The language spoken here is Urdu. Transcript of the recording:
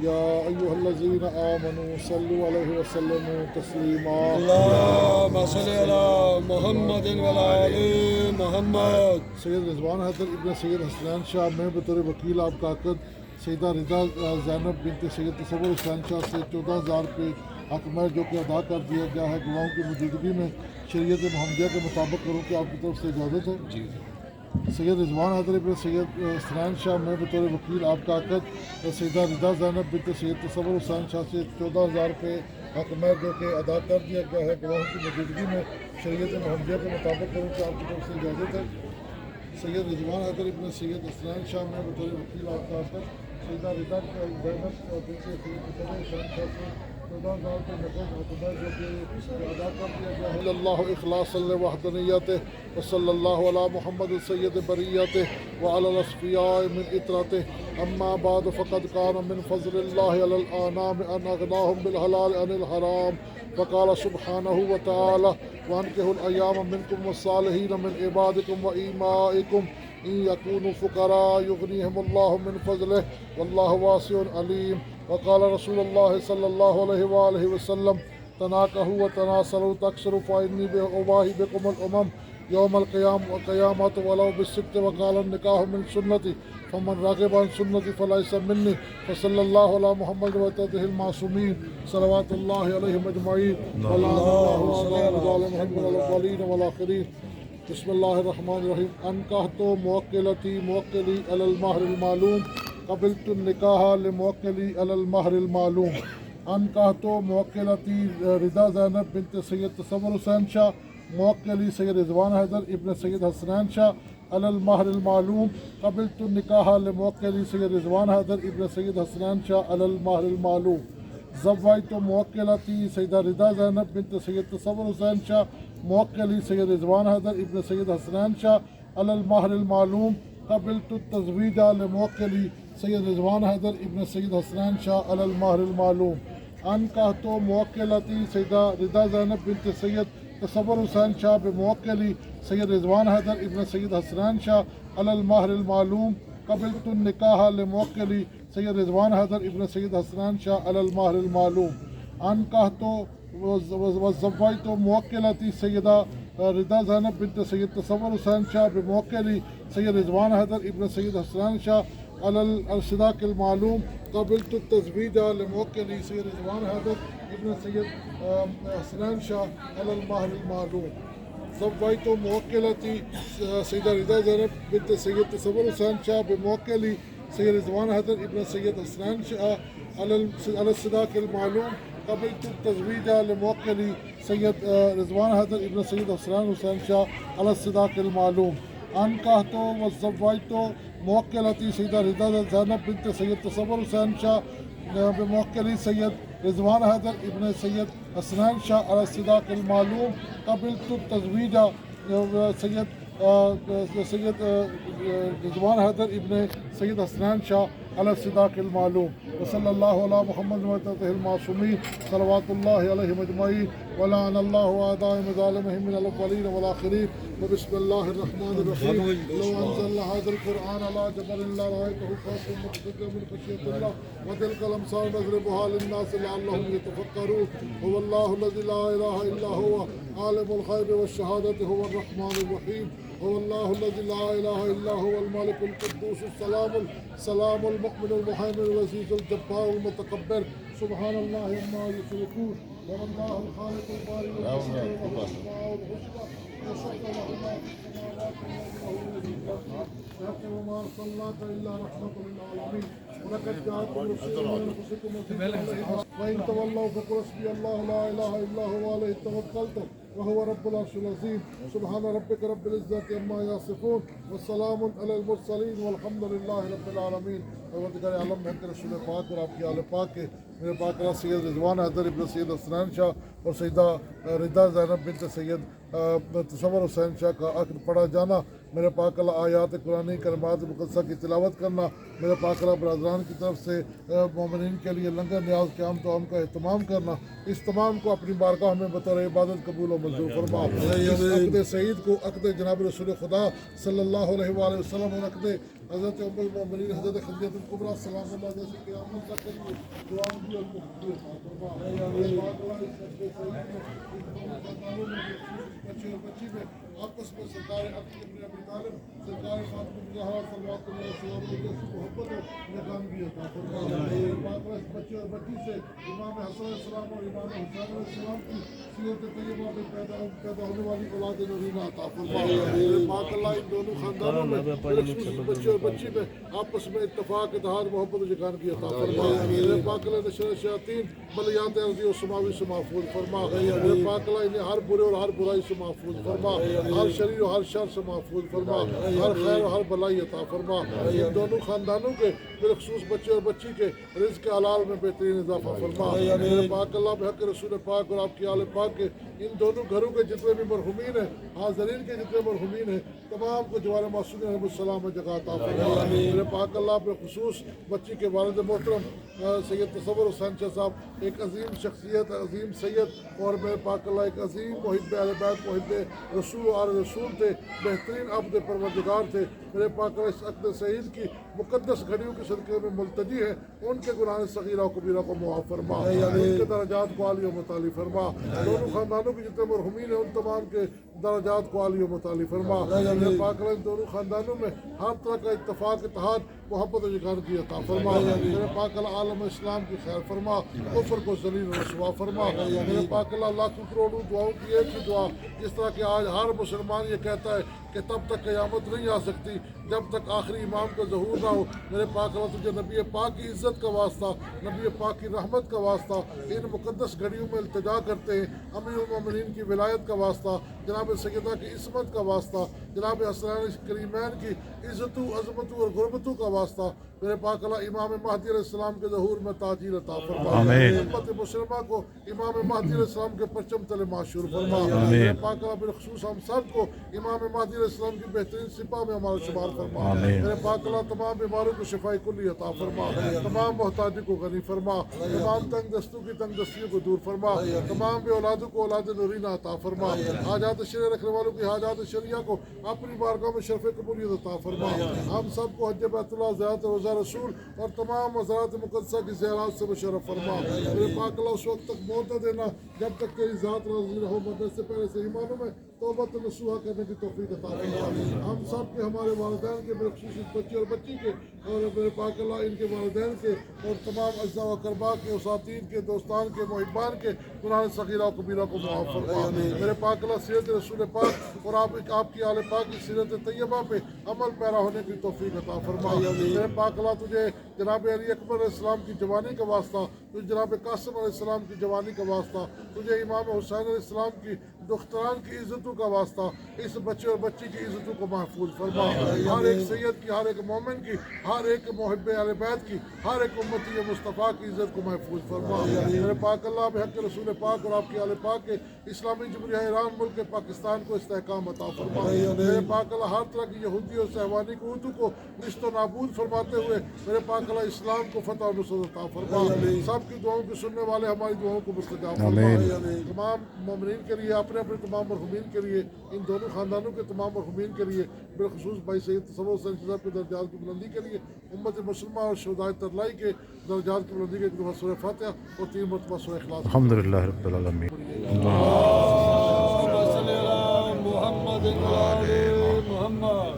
يا أيها الذين آمنوا صلوا عليه وسلموا تسليما. اللهم صل على محمد وعلى آل محمد. سید رضوان حیدر ابن سید حسنین شاہ میں بطور وکیل آپ کا عقد سیدہ رضا زینب بنت سید تصور حسین شاہ سے 14,000 روپے حق مہر جو کہ ادا کر دیا گیا ہے گواہوں کی موجودگی میں شریعت محمدیہ کے مطابق کروں کہ آپ کی طرف سے اجازت ہے؟ جی. سید رضوان حیدر ابن سید حسنین شاہ میں بطور وکیل آپ کا عقد سیدہ رضا زینب بنت سید تصور حسین شاہ سے 14,000 روپے حق مہر جو کہ ادا کر دیا گیا ہے گواہوں کی موجودگی میں شریعت محمدیہ کے مطابق کروں کہ آپ کی طرف سے اجازت ہے؟ سید رضوان حیدر ابن سید حسنین شاہ میں بطور وکیل آپ کا عقد سیدہ رضا زینب بنت سید تصور حسین شاہ سے 14,000 روپے نقد حق مہر جو کہ ادا کر دیا گیا ہے. اللہ اخلاص وحدانیتہ وصلی اللہ علی محمد سید بریتہ وعلی الاصفیاء من اطرتہ. اما بعد فقد كان من فضل الله على الانام ان اغناهم بالحلال عن الحرام. فقال سبحانه وتعالى وانكحوا الايام منكم والصالحين من عبادكم وإمائكم ان يكونوا فقراء يغنيهم الله من فضله والله واسع عليم. وقال رسول الله صلى الله عليه وآله وسلم تناكحوا وتناصروا تكثروا فإني أباهي بكم الأمم يوم القيامة ولو بالست. وقال النكاح من سنتي فمن رغب عن سنتي فليس مني. فصلى الله على محمد وعلى المعصومين صلوات الله عليهم أجمعين. والآخرين. بسم الله الرحمن الرحيم. أنكحت موكلتي موكلي على المهر المعلوم قبلت النکاح لموکلی علی المہر المعلوم. انکحت موکلتی رضا زینب بنت سید تصور حسین شاہ موکلی سید رضوان حیدر ابن سید حسنین شاہ علی المہر المعلوم قبلت النکاح لموکلی سید رضوان حیدر ابن سید حسنین شاہ علی المہر المعلوم. زوجت موکلتی سیدہ رضا زینب بنت سید تصور حسین شاہ موکلی سید رضوان حیدر ابن سید حسنین شاہ علی المہر المعلوم قبلت التزویج لموکلی سید رضوان حیدر ابن سید حسنین شاہ علی المہر المعلوم. انکحت موکلتی سیدہ رضا زینب بنت سید تصور حسین شاہ بموکلی سید رضوان حیدر ابن سید حسنین شاہ علی المہر المعلوم قبلت النکاح لموکلی سید رضوان حیدر ابن سید حسنین شاہ علی المہر المعلوم. انکحت وزوجت موکلتی سیدہ رضا زینب بنت سید تصور حسین شاہ بموکلی سید رضوان حیدر ابن سید حسنین شاہ علی الصداق المعلوم قبلت التزویج لموکلی سید رضوان حیدر ابن سید حسنین شاہ علی المہر المعلوم. زوجت موکلتی سیدہ رضا زینب بنت سید تصور حسین شاہ بموکلی سید رضوان حیدر ابن سید حسنین شاہ علی الصداق المعلوم قبلت التزویج لموکلی سید رضوان حیدر ابن سید حسین شاہ علی الصداق المعلوم. انکحت وزوجت موکلتی سیدہ رضا زینب بنت سید تصور حسین شاہ بموکلی سید رضوان حیدر ابن سید حسنین شاہ علی الصداق المعلوم قبلت التزویج سید رضوان حیدر ابن سید حسنین شاہ علی الصداق المعلوم. وصلی اللہ علی محمد وعلى المعصومین صلوات اللہ علیہم اجمعین. ولعن اللہ اعداء ظالمهم من الاولین والآخرین. وبسم اللہ الرحمن الرحیم. لو انزلنا هذا القرآن على جبل لرأيته خاشعا متصدعا من خشیة اللہ وتلك الأمثال نضربها للناس لعلهم يتفکرون. هو الله الذي لا إله إلا هو عالم الغیب والشہادة هو الرحمن الرحیم. هو الله الذي لا إله إلا هو الملك القدوس السلام المؤمن المهيمن العزيز الجبار المتكبر. سبحان الله عما يشركون. هو الله الخالق البارئ المصور له الأسماء الحسنى يسبح له ما في السماوات والأرض وما أرسلناك إلا رحمة للعالمين. ولقد جاءكم رسول من أنفسكم وإن تولوا فقل حسبي الله لا إله إلا هو عليه توكلت وهو رب العرش العظيم. سبحان ربك رب العزة عما يصفون والسلام على المرسلين والحمد لله رب العالمين. پروردگار عالم محمد رسول پاک اور آپ کے آل پاک کے میرے پاک سید رضوان حیدر ابن سید حسنین شاہ اور سیدہ رضا زینب بنت سید تصور حسین شاہ کا عقد پڑھا جانا، میرے پاک اللہ آیات قرآنی کلمات مقدسہ کی تلاوت کرنا، میرے پاک اللہ برادران کی طرف سے مومنین کے لیے لنگر نیاز قیام توام کا اہتمام کرنا، اس تمام کو اپنی بارگاہ میں بطور عبادت قبول و منظور فرما. اس عقد سعید کو عقد جناب رسول خدا صلی اللہ علیہ وآلہ وسلم اور عقد حضرت ام المومنین حضرت خدیجہ الکبریٰ سلام اللہ علیہ سے قیامت تک کے لیے دعا بھی اور مفتی عطا فرما بچے اور بچی میں آپس میں سرکار ابی طالب سرکار فاطمہ زہرا صلوات اللہ وسلم کی محبت اور نگرانی عطا فرما بچے اور بچی سے امام حسن علیہ السلام اور امام حسین علیہ السلام کی سیرت طیبہ میں پیدا ہونے والی اولاد نورینہ عطا فرما پاک اللہ ان دونوں خاندانوں میں بچے اور بچی میں آپس میں اتفاق اتحاد محبت و یگانگی عطا فرما پاک اللہ نشر شیاطین بلیات ارضی و سماوی سے محفوظ فرما پاک اللہ انہیں ہر برے اور ہر برائی سے محفوظ فرما ہر شریر و ہر شر سے محفوظ فرما ہر خیر و ہر بلائی عطا فرما ان دونوں خاندانوں کے بالخصوص بچے اور بچی کے رزق حلال میں بہترین اضافہ فرما پاک اللہ بحق رسول پاک اور آپ کی آل پاک کے ان دونوں گھروں کے جتنے بھی مرحومین ہیں حاضرین کے جتنے مرحومین ہیں تمام کو جوار معصومین علیہ السلام میں جگہ عطا فرما میرے پاک اللہ بالخصوص بچی کے والد محترم سید تصور حسین شاہ صاحب ایک عظیم شخصیت عظیم سید اور میرے پاک اللہ ایک عظیم محب اہل بیت محب رسول و آل رسول تھے بہترین عبد پروردگار تھے میرے پاک اللہ اس عقد سعید کی مقدس گھڑیوں کے صدقے میں ملتجی ہیں ان کے گناہ صغیرہ و کبیرہ کو معاف فرما ان کے درجات کو عالی و متعالی فرما دونوں خاندانوں کے جتنے مرحومین ہیں ان تمام کے درجات کو عالی و متعالی فرما میرے پاک اللہ ان دونوں خاندانوں میں ہر طرح کا اتفاق اتحاد محبت و یگانگی عطا فرما میرے پاک اللہ عالم اسلام کی خیر فرما کفر کو ذلیل و رسوا فرما میرے پاک اللہ لاکھوں کروڑوں دعاؤں کی ایک ہی دعا جس طرح کہ آج ہر مسلمان یہ کہتا ہے کہ تب تک قیامت نہیں آ سکتی جب تک آخری امام کا ظہور نہ ہو میرے پاک اللہ تجھے نبی پاک کی عزت کا واسطہ نبی پاک کی رحمت کا واسطہ ان مقدس گھڑیوں میں التجا کرتے ہیں امیر المومنین کی ولایت کا واسطہ جناب سیدہ کی عصمت کا واسطہ جناب حسنین کریمین کی عزت و عظمت اور غربتوں کا واسطہ میرے پاک اللہ امام مہدی علیہ السلام کے ظہور میں تاجیل عطا فرما امت مسلمہ کو امام مہدی علیہ السلام کے پرچم تلے معشور فرما میرے پاک اللہ بالخصوص ہم سب کو امام مہدی علیہ السلام کی بہترین سپاہ میں ہمارا شمار فرما میرے پاک اللہ تمام بیماروں کو شفاء کلی عطا فرما تمام محتاجوں کو غنی فرما تمام تنگ دستوں کی تنگ دستیوں کو دور فرما تمام بے اولادوں کو اولاد نورینہ عطا فرما حاجات شرع رکھنے والوں کی حاجات شرعیہ کو اپنی بارگاہ میں شرف قبولیت عطا فرما ہم سب کو حج بیت اللہ زیارت روزہ رسول اور تمام مزارات مقدسہ کی زیارات سے مشرف فرما میرے پاک اللہ اس وقت تک موت نہ دینا جب تک تیری ذات راضی رہو مرنے سے پہلے سے ایمانوں میں توبۃ نصوحہ کرنے کی توفیق عطا فرما ہم سب کے ہمارے والدین کے بالخصوص بچے اور بچی کے اور میرے پاک اللہ ان کے والدین کے اور تمام اجزاء و اقرباء کے اساتین کے دوستان کے محبان کے گناہ صغیرہ و کبیرہ کو معاف فرما میرے پاک اللہ سیرت رسول پاک اور آپ کی آل پاک کی سیرت طیبہ پہ عمل پیرا ہونے کی توفیق عطا فرما میرے پاک اللہ تجھے جناب علی اکبر علیہ السلام کی جوانی کا واسطہ تجھے جناب قاسم علیہ السلام کی جوانی کا واسطہ تجھے امام حسین علیہ السلام کی دختران کی عزتوں کا واسطہ اس بچے اور بچی کی عزتوں کو محفوظ فرما ہر ایک سید کی ہر ایک مومن کی ہر ایک محب اہل بیت کی ہر ایک امتی مصطفیٰ کی عزت کو محفوظ فرما میرے پاک اللہ بحق رسول پاک اور آپ کی آل پاک کے اسلامی جمہوریہ ایران ملک پاکستان کو استحکام عطا فرما میرے پاک اللہ ہر طرح کی یہودی اور صہبانی قوتوں کو نشت و نابود فرماتے ہوئے میرے پاک اللہ اسلام کو فتح و نصرت عطا فرما سب کی دعاؤں کی سننے والے ہماری دعاؤں کو مستجاب فرما تمام مومنین کے لیے اپنے اپنے تمام مرحومین کے لیے ان دونوں خاندانوں کے تمام مرحومین کے لیے بالخصوص بھائی سید تصور حسین صاحب کے درجات کی بلندی کے لیے امت مسلمہ اور شہدائے ترلائی کے درجات کی بلندی کے لیے سورہ فاتحہ اور 3 مرتبہ سورہ اخلاص الحمدللہ رب العالمین اللهم صل على محمد وعلى محمد